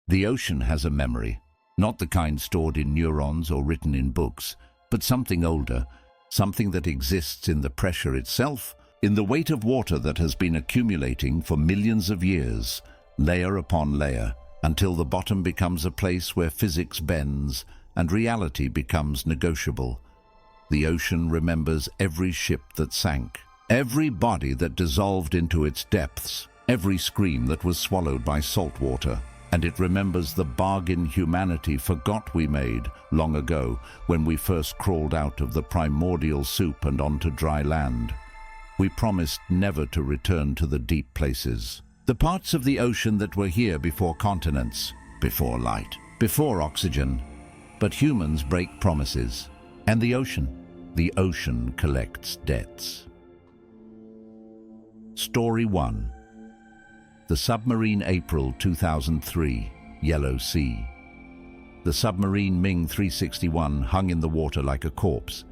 The ocean has a memory, not the kind stored in neurons or written in books, but something older, something that exists in the pressure itself, in the weight of water that has been accumulating for millions of years, layer upon layer, until the bottom becomes a place where physics bends and reality becomes negotiable. The ocean remembers every ship that sank, every body that dissolved into its depths, every scream that was swallowed by salt water. And it remembers the bargain humanity forgot we made long ago when we first crawled out of the primordial soup and onto dry land. We promised never to return to the deep places, the parts of the ocean that were here before continents, before light, before oxygen. But humans break promises, and the ocean collects debts. Story 1. The submarine, April 2003, Yellow Sea. The submarine Ming 361 hung in the water like a corpse,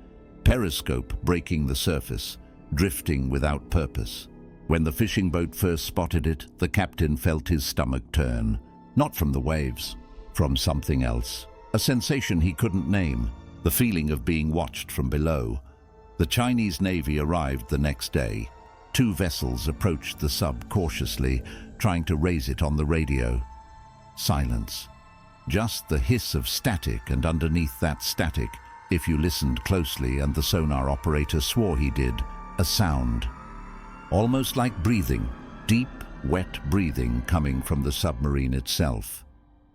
periscope breaking the surface, drifting without purpose. When the fishing boat first spotted it, the captain felt his stomach turn, not from the waves, from something else, a sensation he couldn't name, the feeling of being watched from below. The Chinese Navy arrived the next day. 2 vessels approached the sub cautiously, trying to raise it on the radio. Silence. Just the hiss of static, and underneath that static, if you listened closely, and the sonar operator swore he did, a sound. Almost like breathing, deep, wet breathing coming from the submarine itself.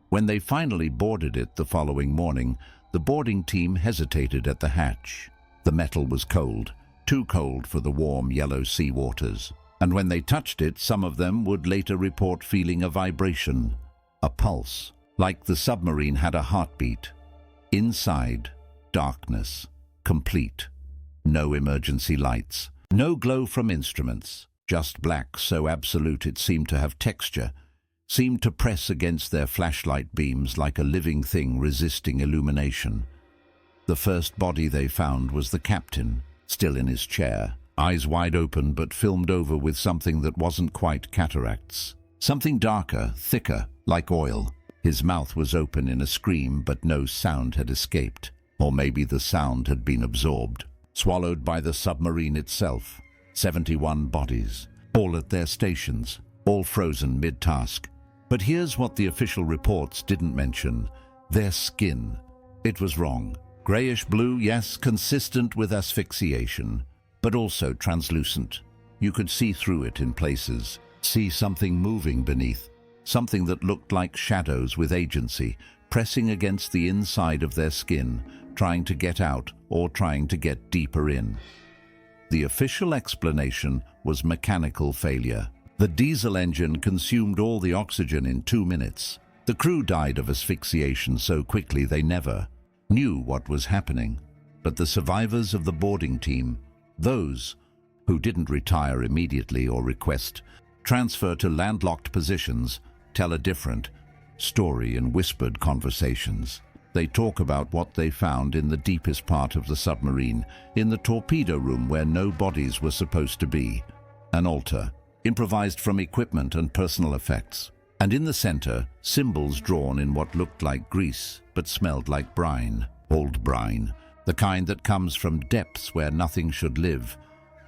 When they finally boarded it the following morning, the boarding team hesitated at the hatch. The metal was cold, too cold for the warm yellow sea waters. And when they touched it, some of them would later report feeling a vibration, a pulse, like the submarine had a heartbeat. Inside, darkness, complete. No emergency lights, no glow from instruments, just black so absolute it seemed to have texture, seemed to press against their flashlight beams like a living thing resisting illumination. The first body they found was the captain, still in his chair, eyes wide open but filmed over with something that wasn't quite cataracts. Something darker, thicker, like oil. His mouth was open in a scream, but no sound had escaped. Or maybe the sound had been absorbed, swallowed by the submarine itself. 71 bodies, all at their stations, all frozen mid-task. But here's what the official reports didn't mention. Their skin. It was wrong. Grayish blue, yes, consistent with asphyxiation, but also translucent. You could see through it in places, see something moving beneath, something that looked like shadows with agency, pressing against the inside of their skin, trying to get out or trying to get deeper in. The official explanation was mechanical failure. The diesel engine consumed all the oxygen in 2 minutes. The crew died of asphyxiation so quickly they never knew what was happening. But the survivors of the boarding team, those who didn't retire immediately or request transfer to landlocked positions, tell a different story in whispered conversations. They talk about what they found in the deepest part of the submarine, in the torpedo room where no bodies were supposed to be. An altar, improvised from equipment and personal effects. And in the center, symbols drawn in what looked like grease, but smelled like brine, old brine, the kind that comes from depths where nothing should live.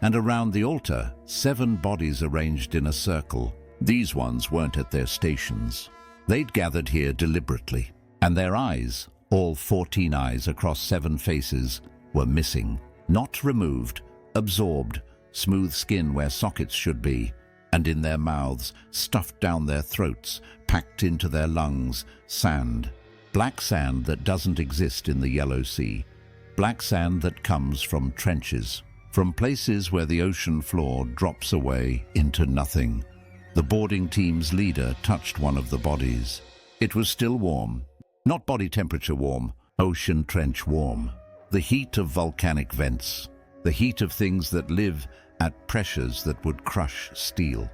And around the altar, 7 bodies arranged in a circle. These ones weren't at their stations. They'd gathered here deliberately, and their eyes, all 14 eyes across 7 faces, were missing. Not removed, absorbed, smooth skin where sockets should be, and in their mouths, stuffed down their throats, packed into their lungs, sand. Black sand that doesn't exist in the Yellow Sea. Black sand that comes from trenches, from places where the ocean floor drops away into nothing. The boarding team's leader touched one of the bodies. It was still warm. Not body temperature warm, ocean trench warm. The heat of volcanic vents. The heat of things that live at pressures that would crush steel.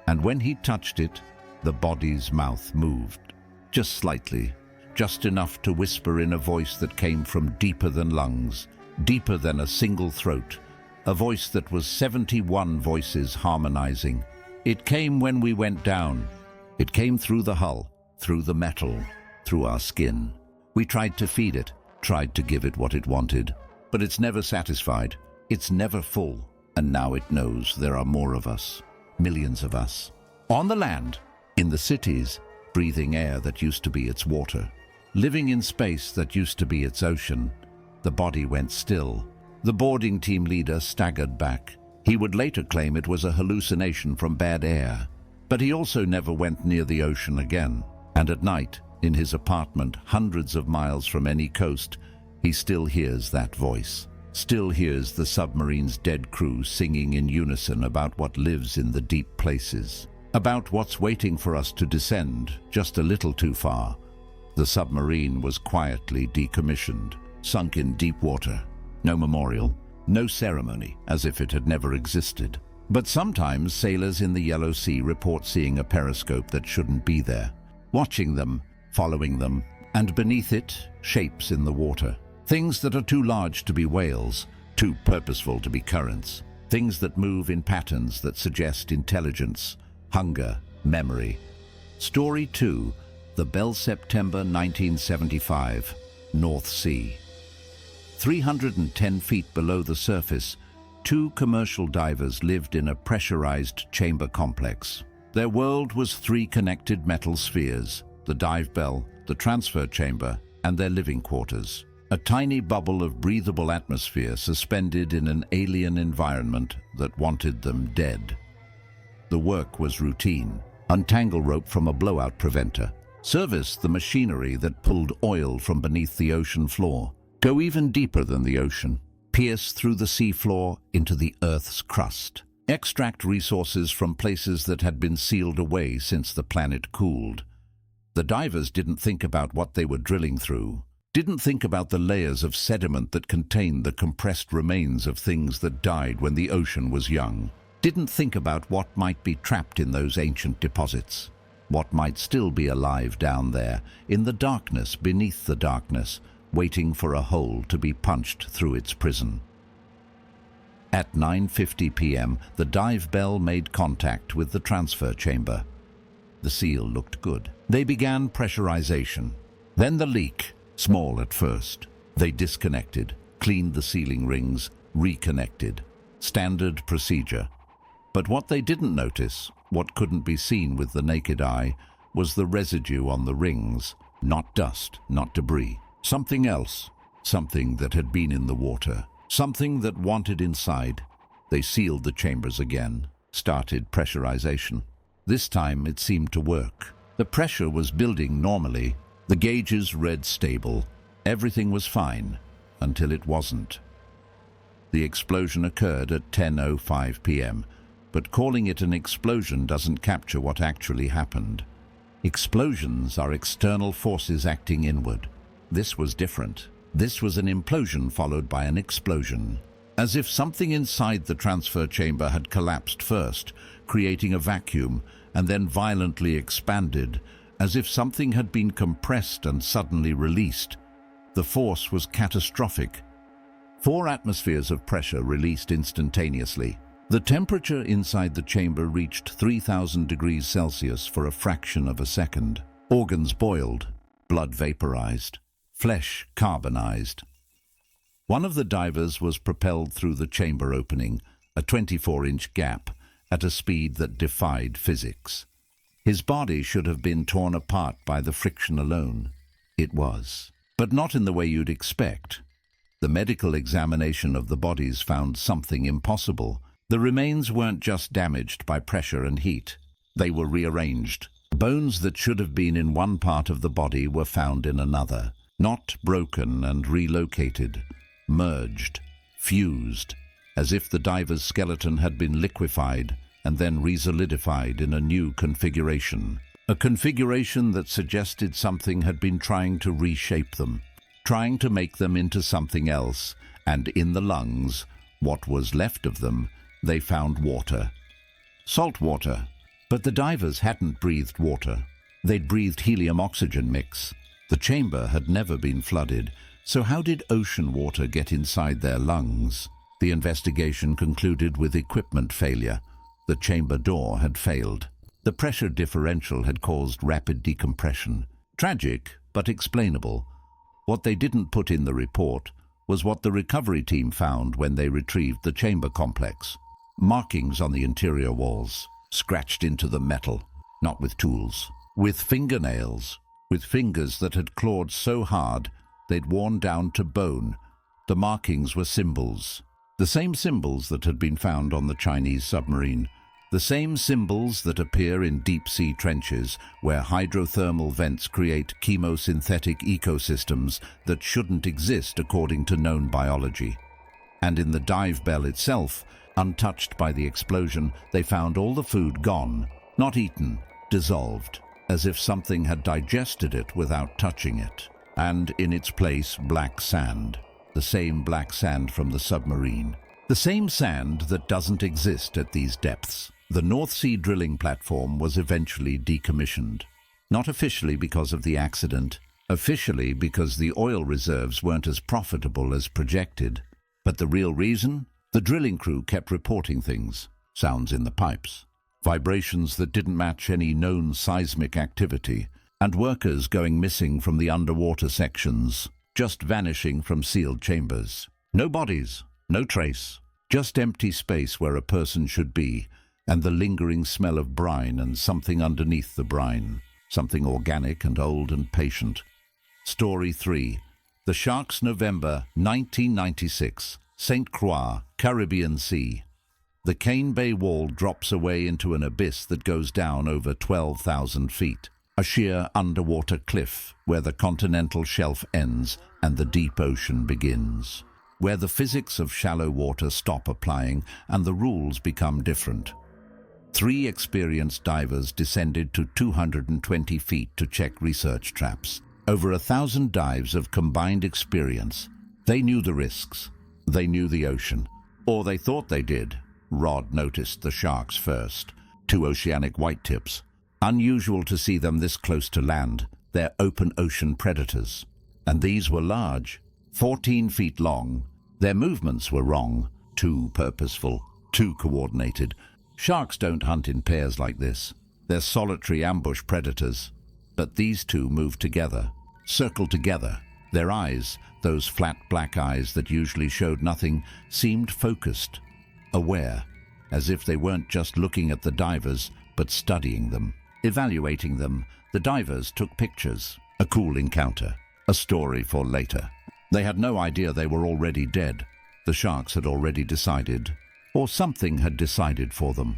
And when he touched it, the body's mouth moved. Just slightly. Just enough to whisper in a voice that came from deeper than lungs, deeper than a single throat. A voice that was 71 voices harmonizing. It came when we went down. It came through the hull. through the metal, through our skin. We tried to feed it, tried to give it what it wanted, but it's never satisfied, it's never full, and now it knows there are more of us, millions of us. On the land, in the cities, breathing air that used to be its water, living in space that used to be its ocean. The body went still. The boarding team leader staggered back. He would later claim it was a hallucination from bad air. But he also never went near the ocean again. And at night, in his apartment, hundreds of miles from any coast, he still hears that voice. Still hears the submarine's dead crew singing in unison about what lives in the deep places. About what's waiting for us to descend just a little too far. The submarine was quietly decommissioned, sunk in deep water. No memorial, no ceremony, as if it had never existed. But sometimes sailors in the Yellow Sea report seeing a periscope that shouldn't be there. Watching them, following them, and beneath it, shapes in the water. Things that are too large to be whales, too purposeful to be currents. Things that move in patterns that suggest intelligence, hunger, memory. Story 2, the Belle September 1975, North Sea. 310 feet below the surface, two commercial divers lived in a pressurized chamber complex. Their world was three connected metal spheres, the dive bell, the transfer chamber, and their living quarters. A tiny bubble of breathable atmosphere suspended in an alien environment that wanted them dead. The work was routine. Untangle rope from a blowout preventer. Service the machinery that pulled oil from beneath the ocean floor. Go even deeper than the ocean. Pierce through the sea floor into the Earth's crust. Extract resources from places that had been sealed away since the planet cooled. The divers didn't think about what they were drilling through. Didn't think about the layers of sediment that contained the compressed remains of things that died when the ocean was young. Didn't think about what might be trapped in those ancient deposits. What might still be alive down there, in the darkness, beneath the darkness, waiting for a hole to be punched through its prison. At 9:50 p.m., the dive bell made contact with the transfer chamber. The seal looked good. They began pressurization. Then the leak, small at first. They disconnected, cleaned the sealing rings, reconnected. Standard procedure. But what they didn't notice, what couldn't be seen with the naked eye, was the residue on the rings. Not dust, not debris. Something else. Something that had been in the water. Something that wanted inside. They sealed the chambers again. Started pressurization. This time it seemed to work. The pressure was building normally. The gauges read stable. Everything was fine. Until it wasn't. The explosion occurred at 10:05 p.m., but calling it an explosion doesn't capture what actually happened. Explosions are external forces acting inward. This was different. This was an implosion followed by an explosion. As if something inside the transfer chamber had collapsed first, creating a vacuum, and then violently expanded, as if something had been compressed and suddenly released. The force was catastrophic. 4 atmospheres of pressure released instantaneously. The temperature inside the chamber reached 3,000 degrees Celsius for a fraction of a second. Organs boiled, blood vaporized, flesh carbonized. One of the divers was propelled through the chamber opening, a 24-inch gap, at a speed that defied physics. His body should have been torn apart by the friction alone. It was. But not in the way you'd expect. The medical examination of the bodies found something impossible. The remains weren't just damaged by pressure and heat. They were rearranged. Bones that should have been in one part of the body were found in another. Not broken and relocated. Merged. Fused. As if the diver's skeleton had been liquefied and then resolidified in a new configuration. A configuration that suggested something had been trying to reshape them. Trying to make them into something else. And in the lungs, what was left of them, they found water. Salt water. But the divers hadn't breathed water. They'd breathed helium-oxygen mix. The chamber had never been flooded, so how did ocean water get inside their lungs? The investigation concluded with equipment failure. The chamber door had failed. The pressure differential had caused rapid decompression. Tragic, but explainable. What they didn't put in the report was what the recovery team found when they retrieved the chamber complex. Markings on the interior walls, scratched into the metal, not with tools, with fingernails, with fingers that had clawed so hard they'd worn down to bone. The markings were symbols, the same symbols that had been found on the Chinese submarine, the same symbols that appear in deep-sea trenches where hydrothermal vents create chemosynthetic ecosystems that shouldn't exist according to known biology. And in the dive bell itself, untouched by the explosion, they found all the food gone, not eaten, dissolved, as if something had digested it without touching it. And in its place, black sand. The same black sand from the submarine. The same sand that doesn't exist at these depths. The North Sea drilling platform was eventually decommissioned. Not officially because of the accident, officially because the oil reserves weren't as profitable as projected. But the real reason? The drilling crew kept reporting things. Sounds in the pipes. Vibrations that didn't match any known seismic activity. And workers going missing from the underwater sections, just vanishing from sealed chambers. No bodies, no trace, just empty space where a person should be, and the lingering smell of brine and something underneath the brine, something organic and old and patient. Story 3. The Sharks, November 1996, St. Croix, Caribbean Sea. The Cane Bay wall drops away into an abyss that goes down over 12,000 feet. A sheer underwater cliff where the continental shelf ends and the deep ocean begins. Where the physics of shallow water stop applying and the rules become different. 3 experienced divers descended to 220 feet to check research traps. Over 1,000 dives of combined experience. They knew the risks. They knew the ocean. Or they thought they did. Rod noticed the sharks first. 2 oceanic whitetips. Unusual to see them this close to land. They're open ocean predators. And these were large. 14 feet long. Their movements were wrong. Too purposeful. Too coordinated. Sharks don't hunt in pairs like this. They're solitary ambush predators. But these 2 moved together. Circled together. Their eyes, those flat black eyes that usually showed nothing, seemed focused. Aware. As if they weren't just looking at the divers, but studying them. Evaluating them, the divers took pictures. A cool encounter. A story for later. They had no idea they were already dead. The sharks had already decided, or something had decided for them.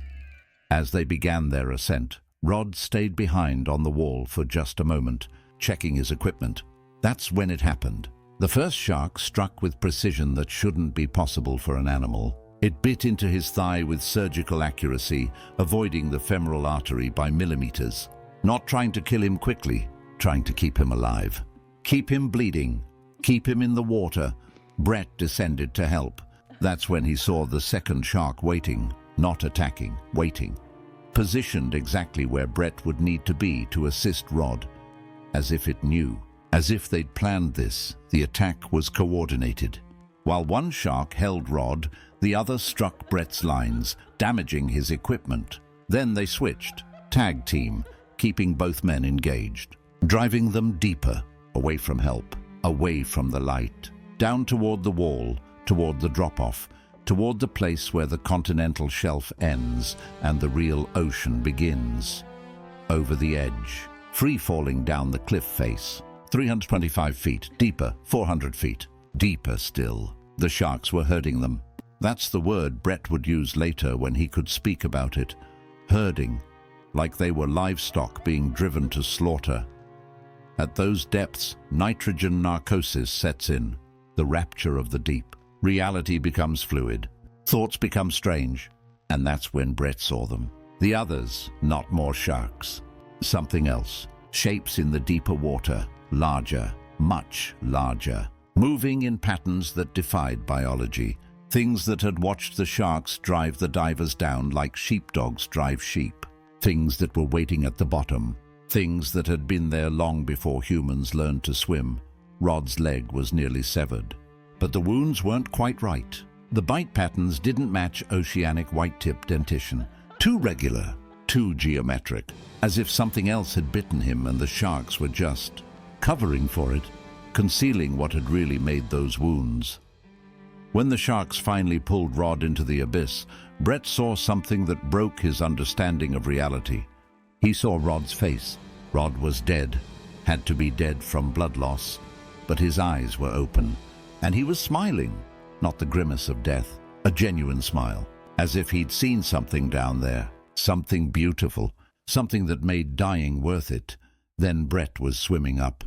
As they began their ascent, Rod stayed behind on the wall for just a moment, checking his equipment. That's when it happened. The first shark struck with precision that shouldn't be possible for an animal. It bit into his thigh with surgical accuracy, avoiding the femoral artery by millimeters. Not trying to kill him quickly, trying to keep him alive. Keep him bleeding. Keep him in the water. Brett descended to help. That's when he saw the second shark waiting, not attacking, waiting. Positioned exactly where Brett would need to be to assist Rod. As if it knew. As if they'd planned this. The attack was coordinated. While one shark held Rod, the other struck Brett's lines, damaging his equipment. Then they switched. Tag team, keeping both men engaged. Driving them deeper, away from help, away from the light. Down toward the wall, toward the drop-off, toward the place where the continental shelf ends and the real ocean begins. Over the edge, free-falling down the cliff face. 325 feet, deeper, 400 feet, deeper still. The sharks were herding them. That's the word Brett would use later when he could speak about it. Herding, like they were livestock being driven to slaughter. At those depths, nitrogen narcosis sets in, the rapture of the deep. Reality becomes fluid. Thoughts become strange. And that's when Brett saw them. The others, not more sharks. Something else. Shapes in the deeper water. Larger, much larger. Moving in patterns that defied biology. Things that had watched the sharks drive the divers down like sheepdogs drive sheep. Things that were waiting at the bottom. Things that had been there long before humans learned to swim. Rod's leg was nearly severed. But the wounds weren't quite right. The bite patterns didn't match oceanic white-tip dentition. Too regular, too geometric, as if something else had bitten him and the sharks were just covering for it, concealing what had really made those wounds. When the sharks finally pulled Rod into the abyss, Brett saw something that broke his understanding of reality. He saw Rod's face. Rod was dead, had to be dead from blood loss, but his eyes were open, and he was smiling, not the grimace of death, a genuine smile, as if he'd seen something down there, something beautiful, something that made dying worth it. Then Brett was swimming up,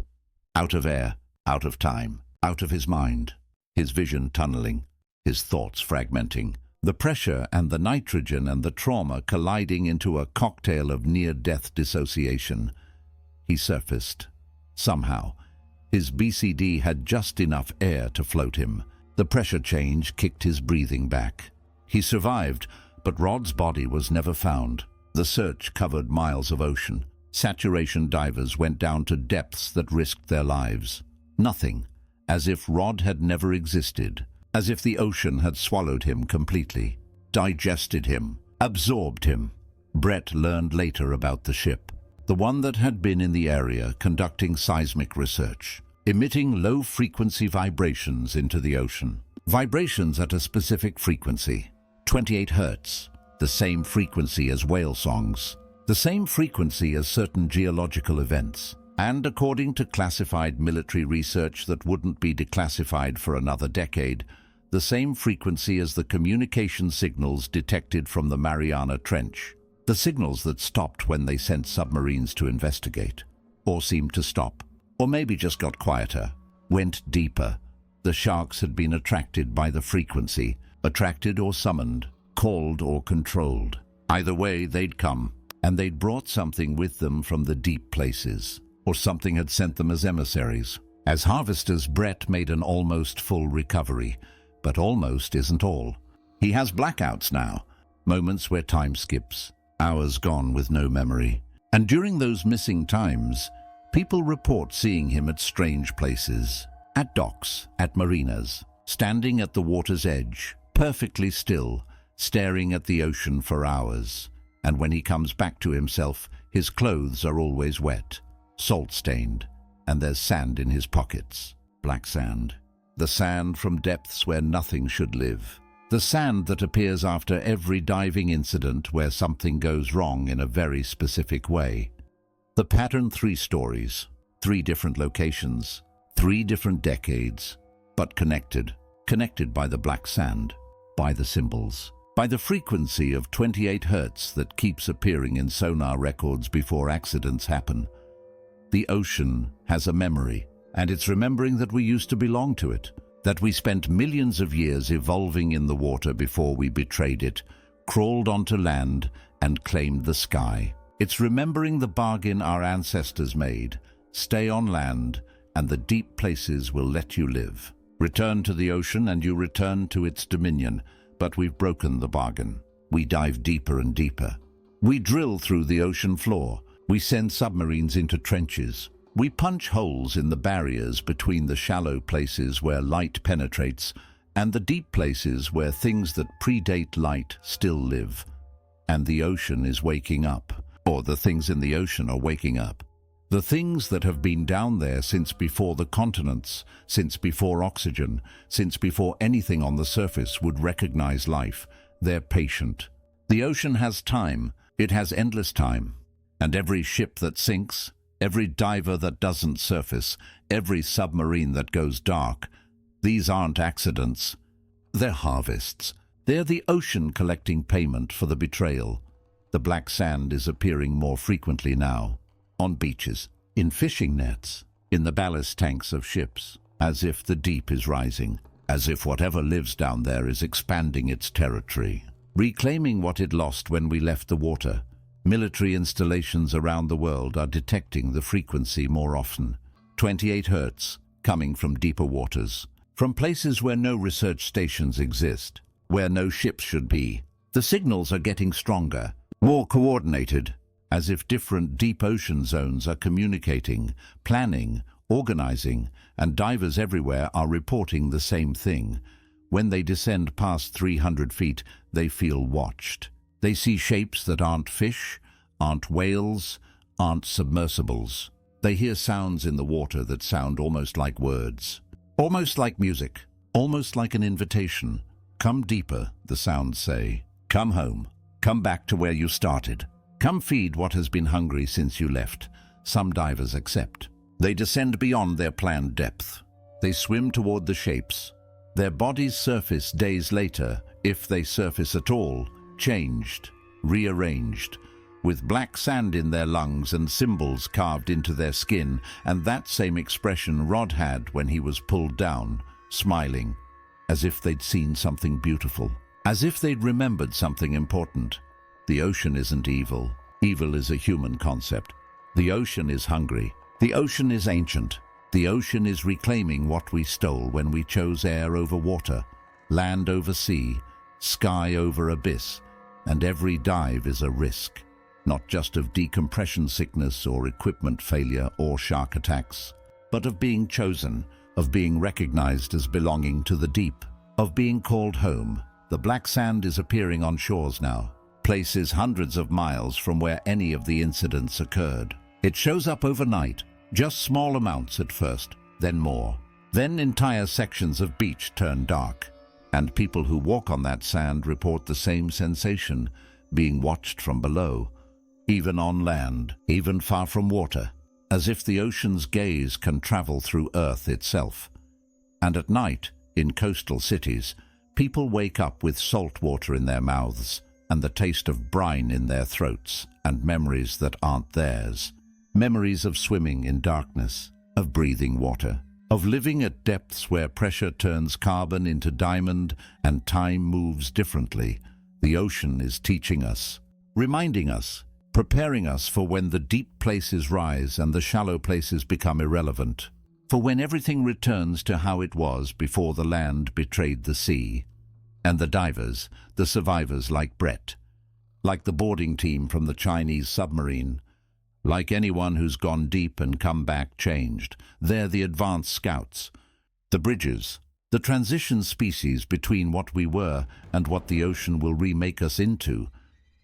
out of air, out of time, out of his mind, his vision tunneling, his thoughts fragmenting, the pressure and the nitrogen and the trauma colliding into a cocktail of near-death dissociation. He surfaced. Somehow, his BCD had just enough air to float him. The pressure change kicked his breathing back. He survived, but Rod's body was never found. The search covered miles of ocean. Saturation divers went down to depths that risked their lives. Nothing, as if Rod had never existed, as if the ocean had swallowed him completely, digested him, absorbed him. Brett learned later about the ship, the one that had been in the area conducting seismic research, emitting low-frequency vibrations into the ocean. Vibrations at a specific frequency, 28 hertz, the same frequency as whale songs, the same frequency as certain geological events, and according to classified military research that wouldn't be declassified for another decade, the same frequency as the communication signals detected from the Mariana Trench, the signals that stopped when they sent submarines to investigate, or seemed to stop, or maybe just got quieter, went deeper. The sharks had been attracted by the frequency, attracted or summoned, called or controlled. Either way, they'd come, and they'd brought something with them from the deep places, or something had sent them as emissaries. As harvesters, Brett made an almost full recovery, but almost isn't all. He has blackouts now, moments where time skips, hours gone with no memory. And during those missing times, people report seeing him at strange places, at docks, at marinas, standing at the water's edge, perfectly still, staring at the ocean for hours. And when he comes back to himself, his clothes are always wet, salt-stained, and there's sand in his pockets. Black sand. The sand from depths where nothing should live. The sand that appears after every diving incident where something goes wrong in a very specific way. The pattern: 3 stories, 3 different locations, 3 different decades, but connected. Connected by the black sand, by the symbols, by the frequency of 28 hertz that keeps appearing in sonar records before accidents happen. The ocean has a memory, and it's remembering that we used to belong to it, that we spent millions of years evolving in the water before we betrayed it, crawled onto land, and claimed the sky. It's remembering the bargain our ancestors made: stay on land, and the deep places will let you live. Return to the ocean and you return to its dominion, but we've broken the bargain. We dive deeper and deeper. We drill through the ocean floor. We send submarines into trenches. We punch holes in the barriers between the shallow places where light penetrates and the deep places where things that predate light still live. And the ocean is waking up, or the things in the ocean are waking up. The things that have been down there since before the continents, since before oxygen, since before anything on the surface would recognize life, they're patient. The ocean has time. It has endless time. And every ship that sinks, every diver that doesn't surface, every submarine that goes dark, these aren't accidents. They're harvests. They're the ocean collecting payment for the betrayal. The black sand is appearing more frequently now, on beaches, in fishing nets, in the ballast tanks of ships, as if the deep is rising, as if whatever lives down there is expanding its territory, reclaiming what it lost when we left the water. Military installations around the world are detecting the frequency more often. 28 hertz, coming from deeper waters, from places where no research stations exist, where no ships should be. The signals are getting stronger, more coordinated, as if different deep ocean zones are communicating, planning, organizing, and divers everywhere are reporting the same thing. When they descend past 300 feet, they feel watched. They see shapes that aren't fish, aren't whales, aren't submersibles. They hear sounds in the water that sound almost like words, almost like music, almost like an invitation. Come deeper, the sounds say. Come home. Come back to where you started. Come feed what has been hungry since you left. Some divers accept. They descend beyond their planned depth. They swim toward the shapes. Their bodies surface days later, if they surface at all, changed, rearranged, with black sand in their lungs and symbols carved into their skin, and that same expression Rod had when he was pulled down, smiling, as if they'd seen something beautiful, as if they'd remembered something important. The ocean isn't evil. Evil is a human concept. The ocean is hungry. The ocean is ancient. The ocean is reclaiming what we stole when we chose air over water, land over sea, sky over abyss, and every dive is a risk, not just of decompression sickness or equipment failure or shark attacks, but of being chosen, of being recognized as belonging to the deep, of being called home. The black sand is appearing on shores now, places hundreds of miles from where any of the incidents occurred. It shows up overnight, just small amounts at first, then more. Then entire sections of beach turn dark, and people who walk on that sand report the same sensation, being watched from below, even on land, even far from water, as if the ocean's gaze can travel through Earth itself. And at night, in coastal cities, people wake up with salt water in their mouths and the taste of brine in their throats and memories that aren't theirs. Memories of swimming in darkness, of breathing water, of living at depths where pressure turns carbon into diamond and time moves differently. The ocean is teaching us, reminding us, preparing us for when the deep places rise and the shallow places become irrelevant, for when everything returns to how it was before the land betrayed the sea. And the divers, the survivors like Brett, like the boarding team from the Chinese submarine, like anyone who's gone deep and come back changed, they're the advanced scouts, the bridges, the transition species between what we were and what the ocean will remake us into.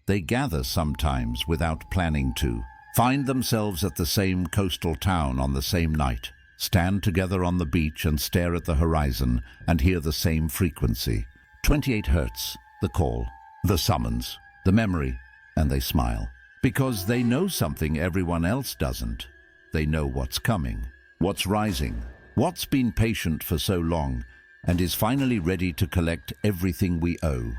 They gather sometimes without planning to, find themselves at the same coastal town on the same night, stand together on the beach and stare at the horizon and hear the same frequency. 28 hertz, the call, the summons, the memory, and they smile. Because they know something everyone else doesn't. They know what's coming, what's rising, what's been patient for so long, and is finally ready to collect everything we owe.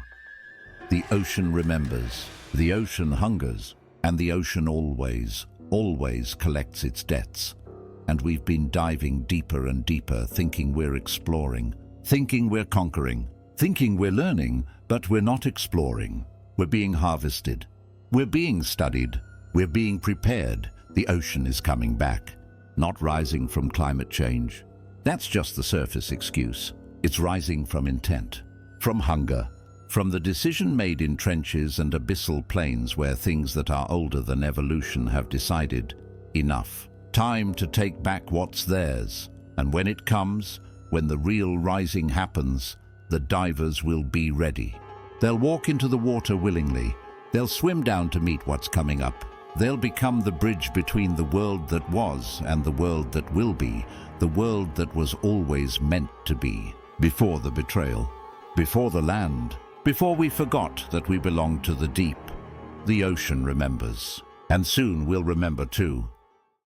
The ocean remembers, the ocean hungers, and the ocean always, always collects its debts. And we've been diving deeper and deeper, thinking we're exploring, thinking we're conquering, thinking we're learning, but we're not exploring. We're being harvested. We're being studied. We're being prepared. The ocean is coming back, not rising from climate change. That's just the surface excuse. It's rising from intent, from hunger, from the decision made in trenches and abyssal plains where things that are older than evolution have decided, enough. Time to take back what's theirs. And when it comes, when the real rising happens, the divers will be ready. They'll walk into the water willingly. They'll swim down to meet what's coming up. They'll become the bridge between the world that was and the world that will be, the world that was always meant to be. Before the betrayal, before the land, before we forgot that we belonged to the deep, the ocean remembers. And soon we'll remember too.